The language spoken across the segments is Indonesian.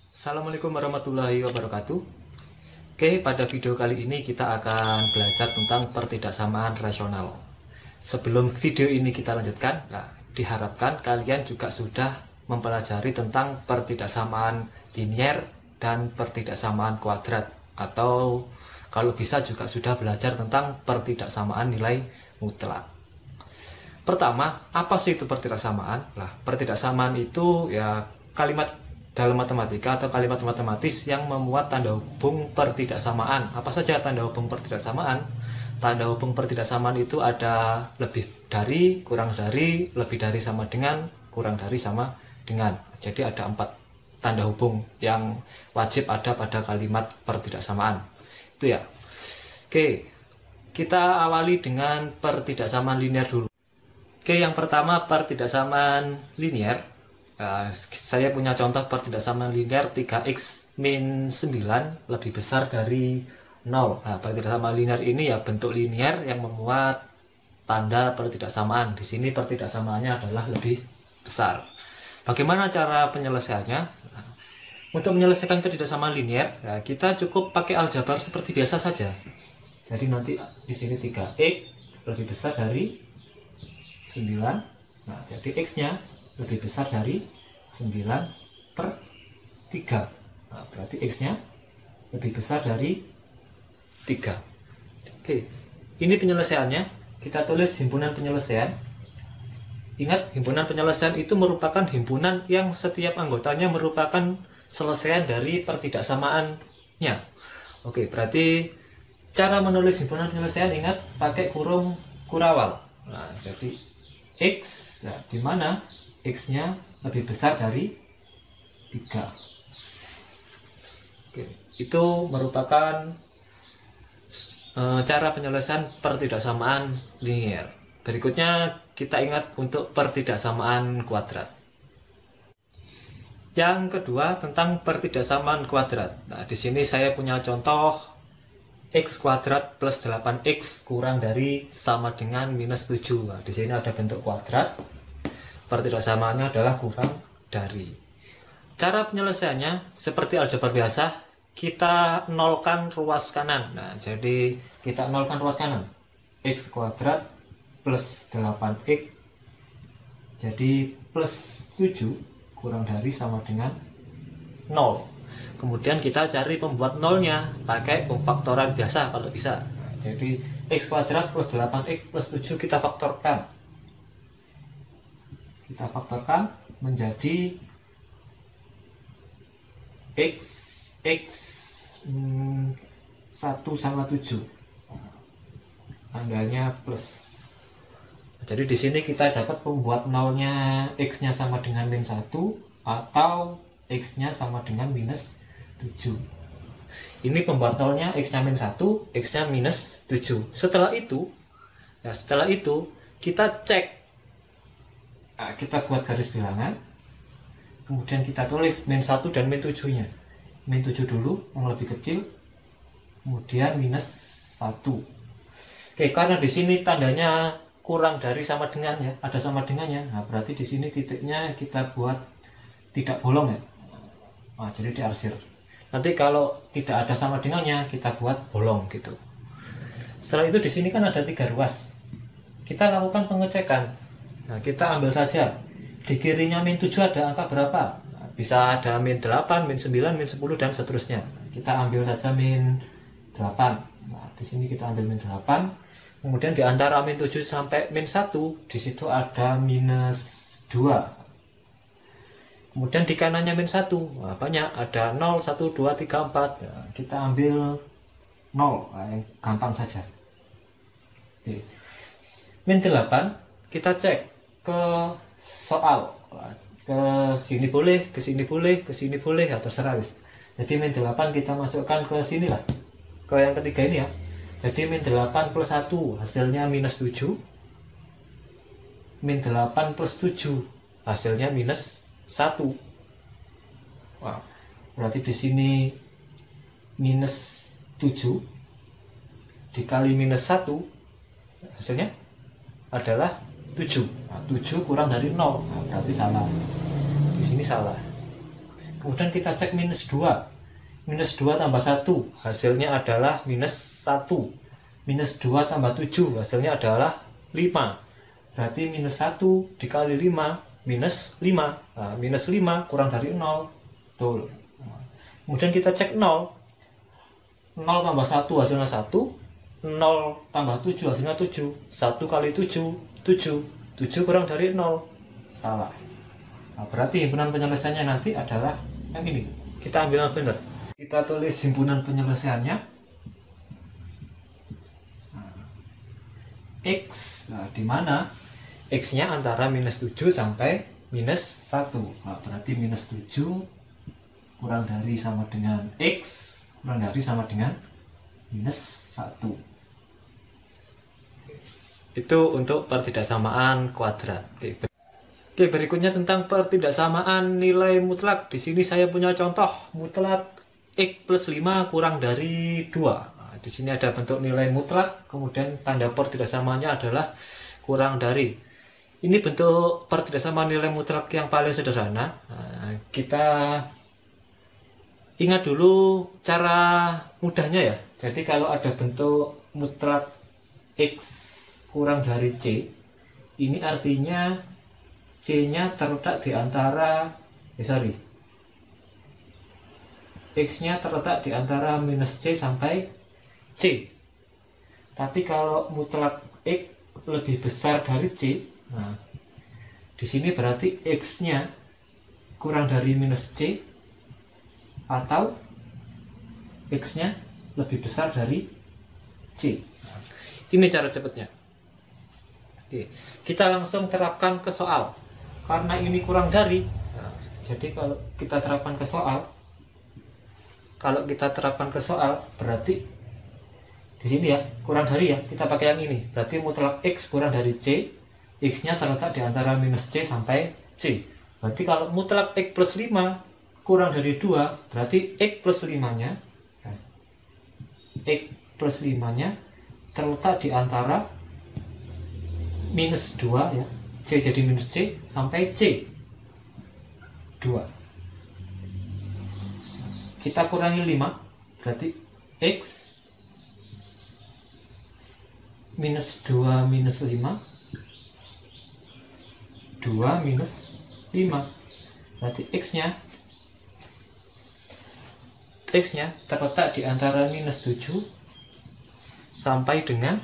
Assalamualaikum warahmatullahi wabarakatuh. Oke, pada video kali ini kita akan belajar tentang pertidaksamaan rasional. Sebelum video ini kita lanjutkan, diharapkan kalian juga sudah mempelajari tentang pertidaksamaan linier dan pertidaksamaan kuadrat, atau kalau bisa juga sudah belajar tentang pertidaksamaan nilai mutlak. Pertama, apa sih itu pertidaksamaan? Pertidaksamaan itu ya kalimat dalam matematika atau kalimat matematis yang memuat tanda hubung pertidaksamaan. Apa saja tanda hubung pertidaksamaan? Tanda hubung pertidaksamaan itu ada lebih dari, kurang dari, lebih dari sama dengan, kurang dari sama dengan. Jadi ada 4 tanda hubung yang wajib ada pada kalimat pertidaksamaan. Itu ya. Oke, kita awali dengan pertidaksamaan linier dulu. Oke, yang pertama pertidaksamaan linier. Saya punya contoh pertidaksamaan linier 3x min 9 lebih besar dari 0. Pertidaksamaan linier ini ya bentuk linier yang memuat tanda pertidaksamaan. Di sini pertidaksamaannya adalah lebih besar. Bagaimana cara penyelesaiannya? Untuk menyelesaikan pertidaksamaan linier, kita cukup pakai aljabar seperti biasa saja. Jadi nanti di sini 3x lebih besar dari 9. Jadi x-nya lebih besar dari 9/3. Berarti x-nya lebih besar dari 3. Oke, ini penyelesaiannya. Kita tulis himpunan penyelesaian. Ingat, himpunan penyelesaian itu merupakan himpunan yang setiap anggotanya merupakan selesaian dari pertidaksamaannya. Oke, berarti cara menulis himpunan penyelesaian, ingat, pakai kurung kurawal. Jadi x, di mana x-nya lebih besar dari 3. Oke, itu merupakan cara penyelesaian pertidaksamaan linier. Berikutnya kita ingat untuk pertidaksamaan kuadrat. Yang kedua tentang pertidaksamaan kuadrat. Di sini saya punya contoh x kuadrat plus 8x kurang dari sama dengan minus 7. Di sini ada bentuk kuadrat. Pertidaksamaannya adalah kurang dari. Cara penyelesaiannya seperti aljabar biasa, kita nolkan ruas kanan. Jadi kita nolkan ruas kanan. X kuadrat plus 8x jadi plus 7 kurang dari sama dengan 0. Kemudian kita cari pembuat nolnya pakai pemfaktoran biasa kalau bisa. Jadi x kuadrat plus 8x plus 7 kita faktorkan. Kita faktorkan menjadi x 1 sama 7. Tandanya plus. Jadi di sini kita dapat pembuat nolnya x-nya sama dengan min 1 atau x-nya sama dengan minus 7. Ini pembuat nolnya x-nya min 1, x-nya minus 7. Setelah itu kita cek. Kita buat garis bilangan, kemudian kita tulis min 1 dan min 7 nya. Min 7 dulu yang lebih kecil, kemudian minus 1. Oke, karena di sini tandanya kurang dari sama dengan ya, ada sama dengannya. Berarti di sini titiknya kita buat tidak bolong ya. Jadi diarsir. Nanti kalau tidak ada sama dengannya kita buat bolong gitu. Setelah itu di sini kan ada 3 ruas. Kita lakukan pengecekan. Kita ambil saja di kirinya min 7 ada angka berapa? Bisa ada min 8, min 9, min 10 dan seterusnya. Kita ambil saja min 8. Di sini kita ambil min 8. Kemudian di antara min 7 sampai min 1 di situ ada minus 2. Kemudian di kanannya min 1 banyak, ada 0, 1, 2, 3, 4. Kita ambil 0, yang gampang saja. Oke. Min 8 kita cek ke soal, ke sini boleh, ke sini boleh, ke sini boleh, ya terserah wis. Jadi min 8 kita masukkan ke sini lah, ke yang ketiga ini ya. Jadi min 8 plus 1 hasilnya minus 7. Min 8 plus 7 hasilnya minus 1. Berarti di sini minus 7 dikali minus 1 hasilnya adalah 7. Nah, 7 kurang dari 0. Nah, berarti salah. Di sini salah. Kemudian kita cek minus 2. Minus 2 tambah 1. Hasilnya adalah minus 1. Minus 2 tambah 7. Hasilnya adalah 5. Berarti minus 1 dikali 5 minus 5. Nah, minus 5 kurang dari 0. Betul. Kemudian kita cek 0. 0 tambah 1 hasilnya 1. 0 tambah 7 hasilnya 7. 1 kali 7, 7. 7 kurang dari 0. Salah. Nah, berarti himpunan penyelesaiannya nanti adalah yang ini. Kita ambil yang benar. Kita tulis himpunan penyelesaiannya. X. Nah, di mana X-nya antara minus 7 sampai minus 1. Nah, berarti minus 7 kurang dari sama dengan X. Kurang dari sama dengan minus 1. Itu untuk pertidaksamaan kuadrat. Oke, berikutnya tentang pertidaksamaan nilai mutlak. Di sini saya punya contoh mutlak X plus 5 kurang dari 2. Nah, di sini ada bentuk nilai mutlak, kemudian tanda pertidaksamaannya adalah kurang dari. Ini bentuk pertidaksamaan nilai mutlak yang paling sederhana. Nah, kita ingat dulu cara mudahnya ya. Jadi kalau ada bentuk mutlak X kurang dari C, ini artinya C-nya terletak di antara X-nya terletak di antara minus C sampai C. Tapi kalau mutlak X lebih besar dari C, nah, di sini berarti X-nya kurang dari minus C atau X-nya lebih besar dari C. Nah, ini cara cepatnya. Oke, kita langsung terapkan ke soal. Karena ini kurang dari, nah, jadi kalau kita terapkan ke soal, berarti di sini ya kurang dari ya, kita pakai yang ini. Berarti mutlak X kurang dari C, X-nya terletak di antara minus C sampai C. Berarti kalau mutlak X plus 5 kurang dari 2, berarti X plus 5-nya terletak di antara minus 2 ya, C jadi minus C sampai C 2. Kita kurangi 5, berarti X minus 2 minus 5, 2 minus 5, berarti X-nya terletak di antara minus 7 sampai dengan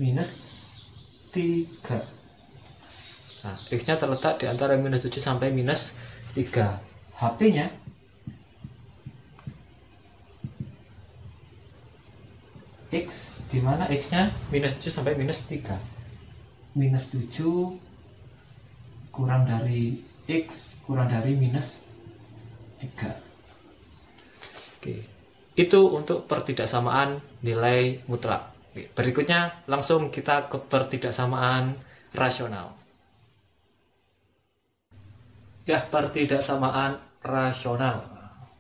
minus 3. Nah, X-nya terletak di antara minus 7 sampai minus 3. HP-nya X, di mana X-nya minus 7 sampai minus 3. Minus 7 kurang dari X kurang dari minus 3. Oke. Itu untuk pertidaksamaan nilai mutlak. Berikutnya langsung kita ke pertidaksamaan rasional. Ya, pertidaksamaan rasional.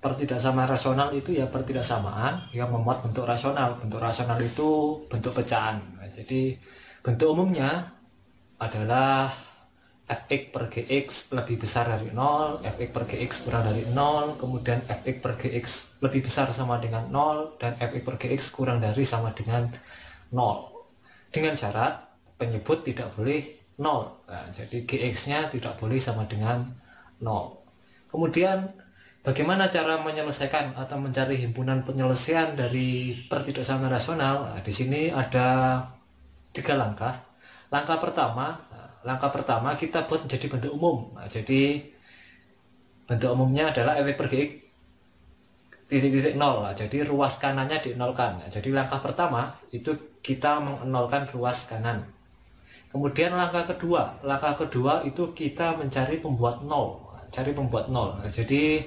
Pertidaksamaan rasional itu ya pertidaksamaan yang memuat bentuk rasional. Bentuk rasional itu bentuk pecahan. Nah, jadi bentuk umumnya adalah fx per gx lebih besar dari 0, fx per gx kurang dari 0, kemudian fx per gx lebih besar sama dengan 0, dan fx per gx kurang dari sama dengan 0. Dengan syarat penyebut tidak boleh 0. Nah, jadi gx-nya tidak boleh sama dengan 0. Kemudian bagaimana cara menyelesaikan atau mencari himpunan penyelesaian dari pertidaksamaan rasional? Nah, di sini ada 3 langkah. Langkah pertama kita buat menjadi bentuk umum. Nah, jadi bentuk umumnya adalah fx per gx titik-titik 0. Nah, jadi ruas kanannya dinolkan. Nah, jadi langkah pertama itu kita menolkan ruas kanan. Kemudian langkah kedua itu kita mencari pembuat 0. Cari pembuat 0. Nah, jadi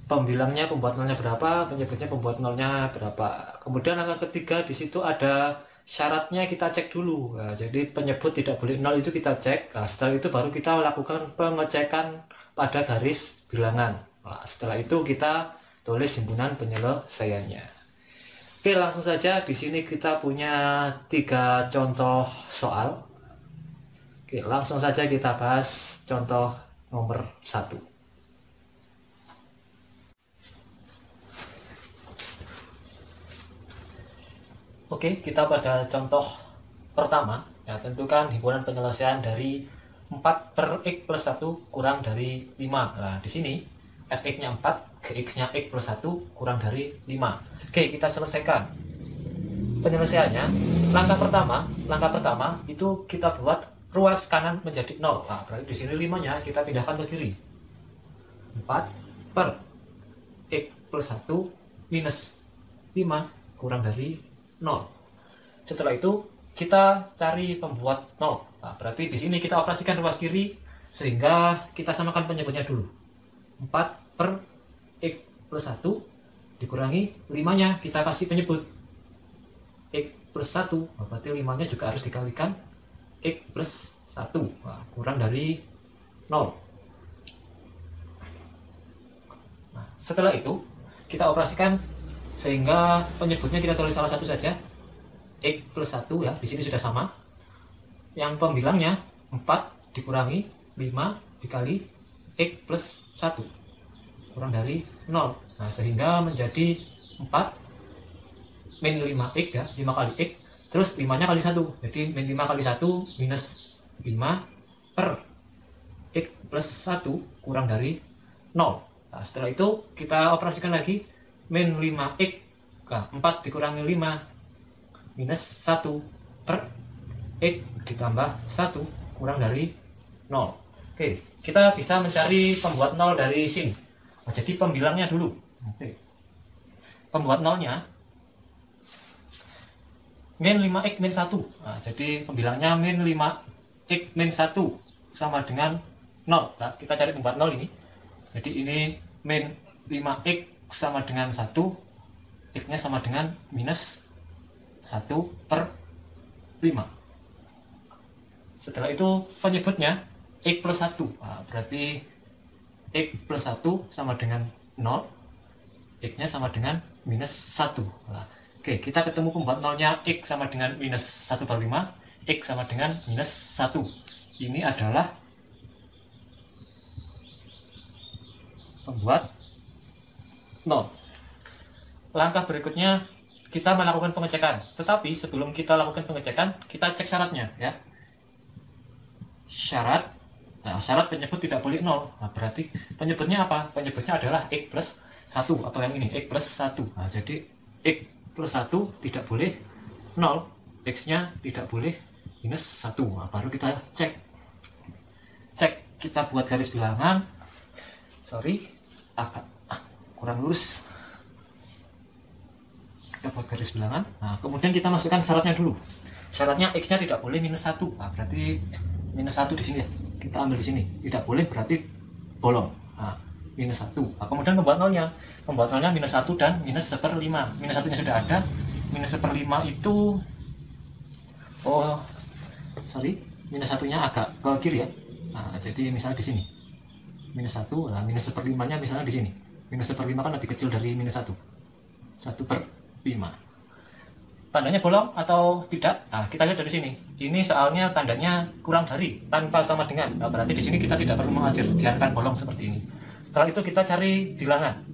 pembilangnya pembuat nolnya berapa, penyebutnya pembuat nolnya berapa. Kemudian langkah ketiga di situ ada syaratnya, kita cek dulu. Nah, jadi penyebut tidak boleh 0 itu kita cek. Nah, setelah itu baru kita lakukan pengecekan pada garis bilangan. Nah, setelah itu kita tulis himpunan penyelesaiannya. Oke, langsung saja di sini kita punya 3 contoh soal. Oke, langsung saja kita bahas contoh nomor 1. Oke, kita pada contoh pertama. Ya, tentukan himpunan penyelesaian dari 4 per X plus 1 kurang dari 5. Nah, di sini fx-nya 4, gx-nya X plus 1 kurang dari 5. Oke, kita selesaikan penyelesaiannya. Langkah pertama itu kita buat ruas kanan menjadi 0. Nah, berarti di sini 5-nya kita pindahkan ke kiri. 4 per X plus 1 minus 5 kurang dari 0. Setelah itu kita cari pembuat 0. Nah, berarti di sini kita operasikan ruas kiri sehingga kita samakan penyebutnya dulu. 4 per X plus 1 dikurangi 5-nya kita kasih penyebut X plus 1. Nah, berarti 5-nya juga harus dikalikan X plus 1. Nah, kurang dari 0. Nah, setelah itu kita operasikan sehingga penyebutnya kita tulis salah satu saja, X plus 1 ya, di sini sudah sama. Yang pembilangnya 4 dikurangi 5 dikali X plus 1 kurang dari 0. Nah, sehingga menjadi 4 min 5x ya, 5 kali x, terus 5-nya kali 1. Jadi min 5 kali 1 minus 5 per x plus 1 kurang dari 0. Nah, setelah itu kita operasikan lagi min 5x. Nah, 4 dikurangi 5 minus 1 per x ditambah 1 kurang dari 0. Oke, kita bisa mencari pembuat 0 dari sini. Nah, jadi pembilangnya dulu. Oke. Pembuat 0-nya min 5x min 1. Nah, jadi pembilangnya min 5x min 1 sama dengan 0. Nah, kita cari pembuat 0 ini. Jadi ini min 5x sama dengan 1, x-nya sama dengan minus 1 per 5. Setelah itu penyebutnya x plus 1. Nah, berarti x plus 1 sama dengan 0, x-nya sama dengan minus 1. Nah, oke, kita ketemu pembuat 0-nya x sama dengan minus 1 per 5, x sama dengan minus 1. Ini adalah pembuat 0. Langkah berikutnya kita melakukan pengecekan. Tetapi sebelum kita lakukan pengecekan, kita cek syaratnya ya. Syarat. Nah, syarat penyebut tidak boleh 0. Nah, berarti penyebutnya apa? Penyebutnya adalah x plus 1 atau yang ini x plus 1. Nah, jadi x plus 1 tidak boleh 0, x-nya tidak boleh minus 1. Nah, baru kita cek. Kita buat garis bilangan. Sorry, agak kurang lurus. Kita buat garis bilangan. Nah, kemudian kita masukkan syaratnya dulu. Syaratnya x-nya tidak boleh minus 1. Nah, berarti minus 1 di sini ya. Kita ambil di sini. Tidak boleh berarti bolong. Nah, minus 1. Nah, kemudian pembuat 0-nya. Pembuat 0-nya minus 1 dan minus 1/5. Minus 1-nya sudah ada. Minus 1/5 itu minus 1-nya agak ke kiri ya. Nah, jadi misalnya di sini. Minus 1, nah minus 1/5-nya misalnya di sini. Minus 1/5 kan lebih kecil dari minus 1. 1/5. Tandanya bolong atau tidak? Nah, kita lihat dari sini. Ini soalnya tandanya kurang dari, tanpa sama dengan. Nah, berarti di sini kita tidak perlu menghasil, biarkan bolong seperti ini. Setelah itu kita cari bilangan.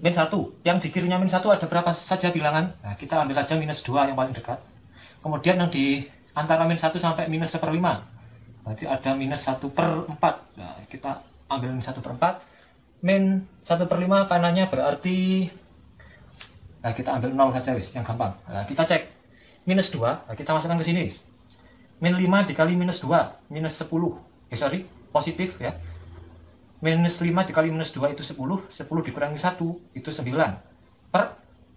Min 1, yang di kirinya min 1 ada berapa saja bilangan? Nah, kita ambil saja minus 2 yang paling dekat. Kemudian yang di antara min 1 sampai minus 1/5. Berarti ada minus 1/4. Nah, kita ambil min 1/4. Min 1/5 kanannya berarti, nah, kita ambil 0 saja wis, yang gampang. Nah, kita cek minus 2, nah, kita masukkan ke sini wis. Min 5 dikali minus 2, minus 10. Positif ya. Minus 5 dikali minus 2 itu 10, 10 dikurangi 1 itu 9. Per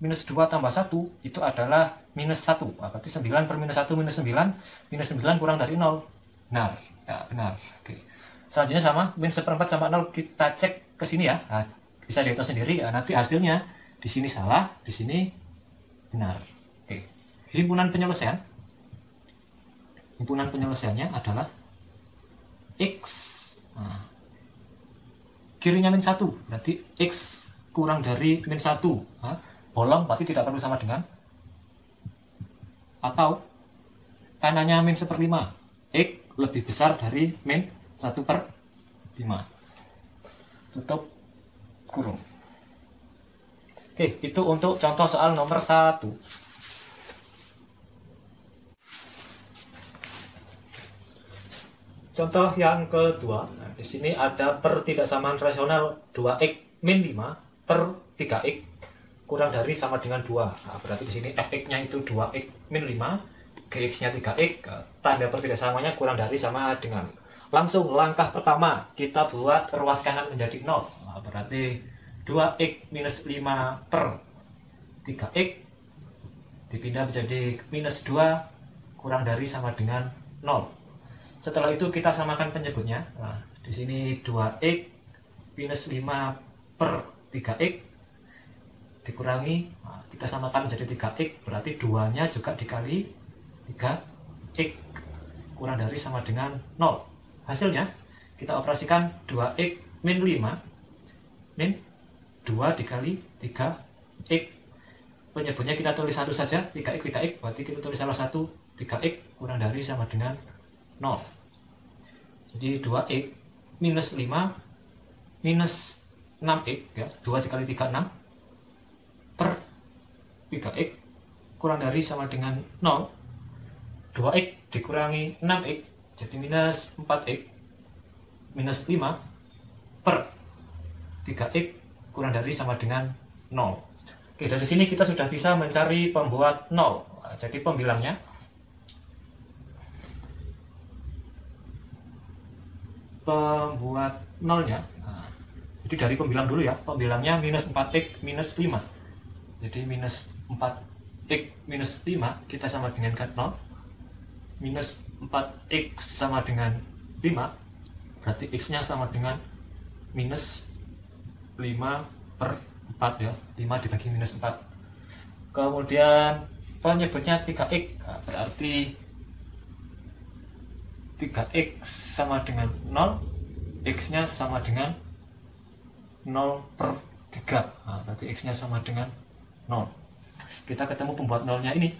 minus 2 tambah 1 itu adalah minus 1. Nah, berarti 9 per minus 1 minus 9, minus 9 kurang dari 0. Benar, ya benar. Oke. Selanjutnya sama, min 1/4 sama 0 kita cek ke sini ya. Nah, bisa dihitung sendiri ya, nanti hasilnya di sini salah, di sini benar. Oke. Himpunan penyelesaiannya adalah x. Nah, kirinya min 1, berarti x kurang dari min 1. Nah, bolong berarti tidak perlu sama dengan, atau kanannya min 1/5, X lebih besar dari min 1/5, tutup kurung. Oke, itu untuk contoh soal nomor 1. Contoh yang kedua, nah, di sini ada pertidaksamaan rasional 2x min 5 per 3x kurang dari sama dengan 2. Nah, berarti di sini fx-nya itu 2x min 5, gx-nya 3x, tanda pertidaksamaannya kurang dari sama dengan. Langsung langkah pertama, kita buat ruas kanan menjadi 0. Nah, berarti 2x minus 5 per 3x dipindah menjadi minus 2 kurang dari sama dengan 0. Setelah itu kita samakan penyebutnya. Nah, di sini 2x minus 5 per 3x dikurangi, nah, kita samakan menjadi 3x, berarti 2-nya juga dikali 3x kurang dari sama dengan 0. Hasilnya kita operasikan 2x min 5 min 2 dikali 3x. Penyebutnya kita tulis satu saja, 3x, berarti kita tulis salah satu 3x kurang dari sama dengan 0. Jadi 2x minus 5 minus 6x, ya, 2 dikali 3 6 per 3x kurang dari sama dengan 0. 2x dikurangi 6x jadi minus 4x minus 5 per 3x kurang dari sama dengan 0. Oke, dari sini kita sudah bisa mencari pembuat 0. Nah, jadi pembilangnya nolnya, nah, jadi dari pembilang dulu ya, pembilangnya minus 4x minus 5, jadi minus 4x minus 5 kita sama dengan 0, minus 4x sama dengan 5, berarti x nya sama dengan minus 5/4 ya, 5 dibagi minus 4. Kemudian penyebutnya 3x, nah, berarti 3x sama dengan 0, x nya sama dengan 0/3, nah, berarti x nya sama dengan 0. Kita ketemu pembuat nolnya ini,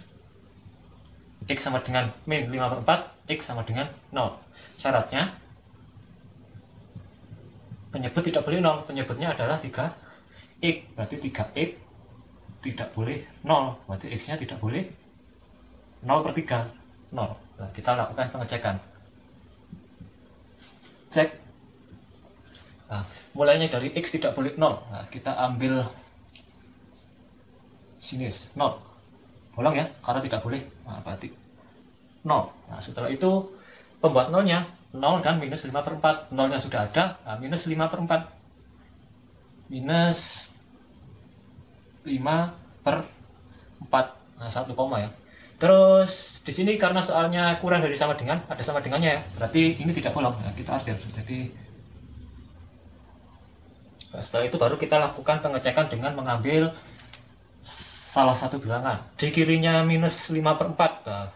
x sama dengan min 5/4, x sama dengan 0. Syaratnya penyebut tidak boleh 0, penyebutnya adalah 3x, berarti 3x tidak boleh 0, berarti x nya tidak boleh 0/3, 0. Nah, kita lakukan pengecekan. Cek, nah, mulainya dari x tidak boleh 0, nah, kita ambil sini 0, bolong ya, karena tidak boleh, nah, berarti 0. Nah, setelah itu pembuat nolnya 0 dan minus 5/4, nolnya sudah ada, nah, minus 5/4, minus 5/4, nah, 1 koma ya. Terus di sini karena soalnya kurang dari sama dengan, ada sama dengannya ya, berarti ini tidak bolong, nah, kita arsir. Jadi setelah itu baru kita lakukan pengecekan dengan mengambil salah satu bilangan. Di kirinya minus 5/4, nah,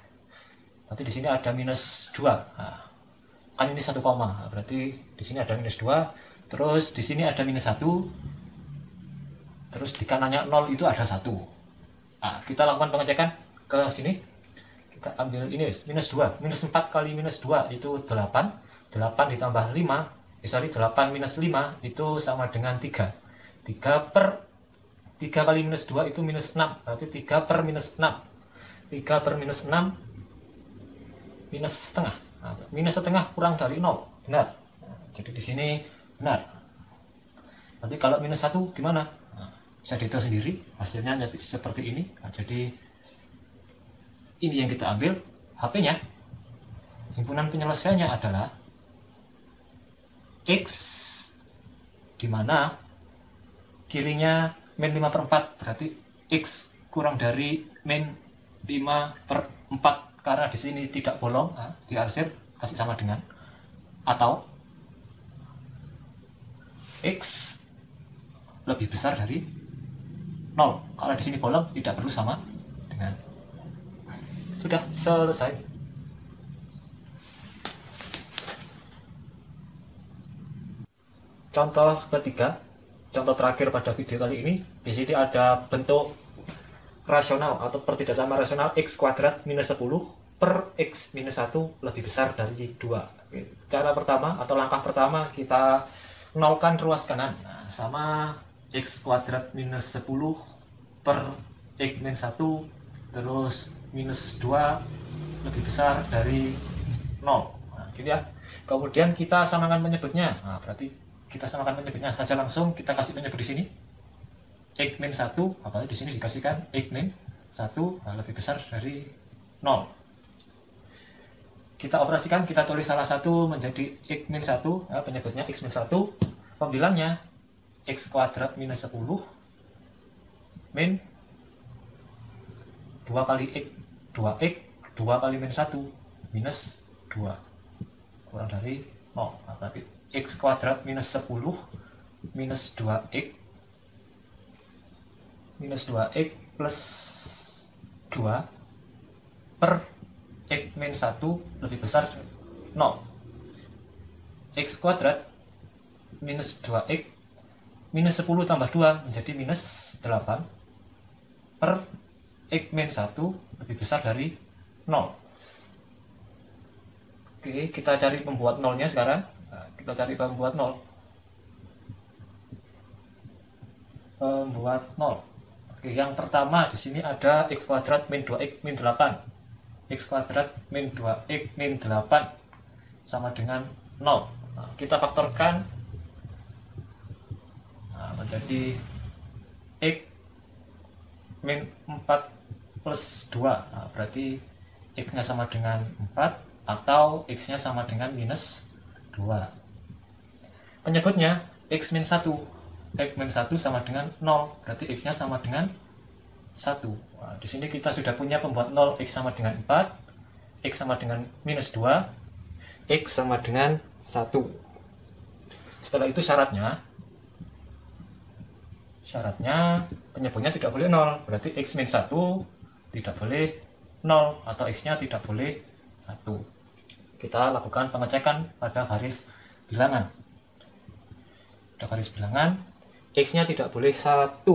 berarti di sini ada minus 2, nah, kan ini 1 koma, nah, berarti di sini ada minus 2, terus di sini ada minus 1, terus di kanannya 0 itu ada 1. Nah, kita lakukan pengecekan ke sini, kita ambil ini minus 2, minus 4 kali minus 2 itu 8, 8 ditambah 5, 8 minus 5 itu sama dengan 3, 3 kali minus 2 itu minus 6, berarti 3 per minus 6, 3 per minus 6 minus setengah, nah, minus setengah kurang dari 0, benar. Nah, jadi di sini benar. Nanti kalau minus 1 gimana? Nah, bisa dihitung sendiri, hasilnya seperti ini. Nah, jadi ini yang kita ambil HP-nya. Himpunan penyelesaiannya adalah x, dimana kirinya min 5/4, berarti x kurang dari min 5/4, karena di sini tidak bolong, nah, diarsir kasih sama dengan, atau x lebih besar dari 0, karena di sini bolong tidak perlu sama dengan. Sudah selesai. Contoh ketiga, contoh terakhir pada video kali ini. Di sini ada bentuk rasional atau pertidaksamaan rasional x kuadrat minus 10 per x minus 1 lebih besar dari 2. Cara pertama atau langkah pertama, kita nolkan ruas kanan. Nah, sama x kuadrat minus 10 per x minus 1 terus minus 2 lebih besar dari 0. Nah, gitu ya. Kemudian kita samakan penyebutnya. Nah, berarti kita samakan penyebutnya saja langsung. Kita kasih penyebut di sini. X min 1, apa di sini dikasihkan X min 1 lebih besar dari 0. Kita operasikan, kita tulis salah satu menjadi X min 1, ya, penyebutnya X min 1, pembilangnya X kuadrat minus 10 min 2 kali X, 2X, 2 kali min 1 minus 2 kurang dari 0. Nah, berarti X kuadrat minus 10 minus 2X plus 2 per X min 1 lebih besar 0. X kuadrat minus 2X minus 10 tambah 2 menjadi minus 8 per X min 1 lebih besar dari 0. Oke, kita cari pembuat nolnya sekarang. Nah, kita cari pembuat 0. Pembuat 0. Oke, yang pertama di sini ada x kuadrat min 2x min 8. X kuadrat min 2x min 8 sama dengan 0. Nah, kita faktorkan menjadi x min 4 plus 2. Nah, berarti x-nya sama dengan 4 atau x-nya sama dengan minus 2. Penyebutnya x min 1. X min 1 sama dengan 0, berarti x-nya sama dengan 1. Nah, di sini kita sudah punya pembuat 0, x sama dengan 4, x sama dengan minus 2, x sama dengan 1. Setelah itu syaratnya penyebutnya tidak boleh 0, berarti x min 1 tidak boleh 0 atau x-nya tidak boleh 1. Kita lakukan pengecekan pada garis bilangan. Pada garis bilangan, x-nya tidak boleh 1.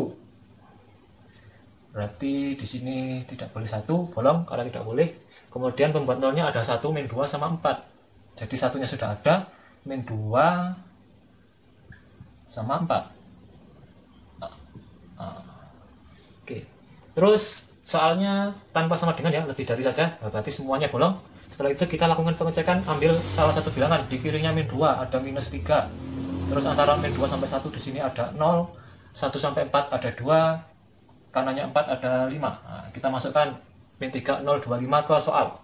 Berarti di sini tidak boleh 1, bolong karena tidak boleh. Kemudian pembuat nolnya ada 1, min 2 sama 4. Jadi satunya sudah ada, min 2 sama 4. Oke. Terus soalnya tanpa sama dengan, ya, lebih dari saja, berarti semuanya bolong. Setelah itu kita lakukan pengecekan, ambil salah satu bilangan, di kirinya min 2 ada minus 3. Terus antara min 2 sampai 1 di sini ada 0, 1 sampai 4 ada 2, kanannya 4 ada 5. Nah, kita masukkan min 3, 0, 2, 5 ke soal.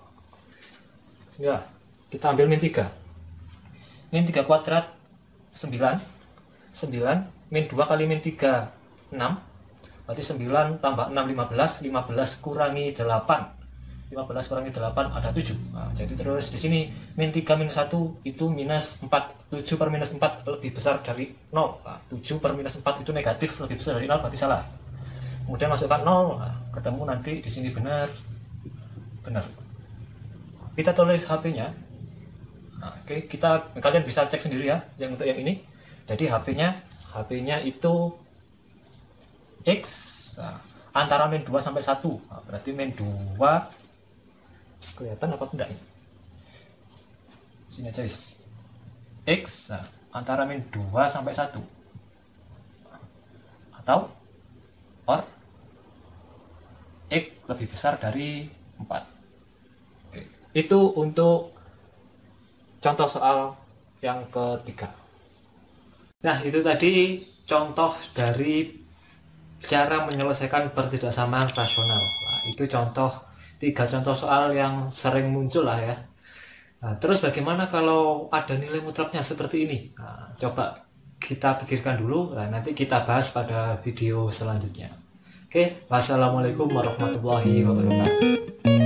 Ya, kita ambil min 3. Min 3 kuadrat 9. 9 min 2 kali min 3 6. Berarti 9 tambah 6 15, 15 kurangi 8. 15 kurangi 8 ada 7. Nah, jadi terus di sini min 3 minus 1 itu minus 4. 7 per minus 4 lebih besar dari 0. Nah, 7 per minus 4 itu negatif, lebih besar dari 0, berarti salah. Kemudian masukkan 0, nah, ketemu nanti di sini benar. Kita tulis HP-nya. Nah, oke, kalian bisa cek sendiri ya yang untuk yang ini. Jadi HP-nya itu X, nah, antara min 2 sampai 1. Nah, berarti min 2 kelihatan apa enggak ini? Sini aja wis. X, nah, antara min 2 sampai 1. Atau or X lebih besar dari 4. Oke. Itu untuk contoh soal yang ketiga. Nah, itu tadi contoh dari cara menyelesaikan pertidaksamaan rasional. Nah, itu tiga contoh soal yang sering muncul lah ya. Nah, terus bagaimana kalau ada nilai mutlaknya seperti ini? Nah, coba kita pikirkan dulu. Nah, nanti kita bahas pada video selanjutnya. Oke, wassalamualaikum warahmatullahi wabarakatuh.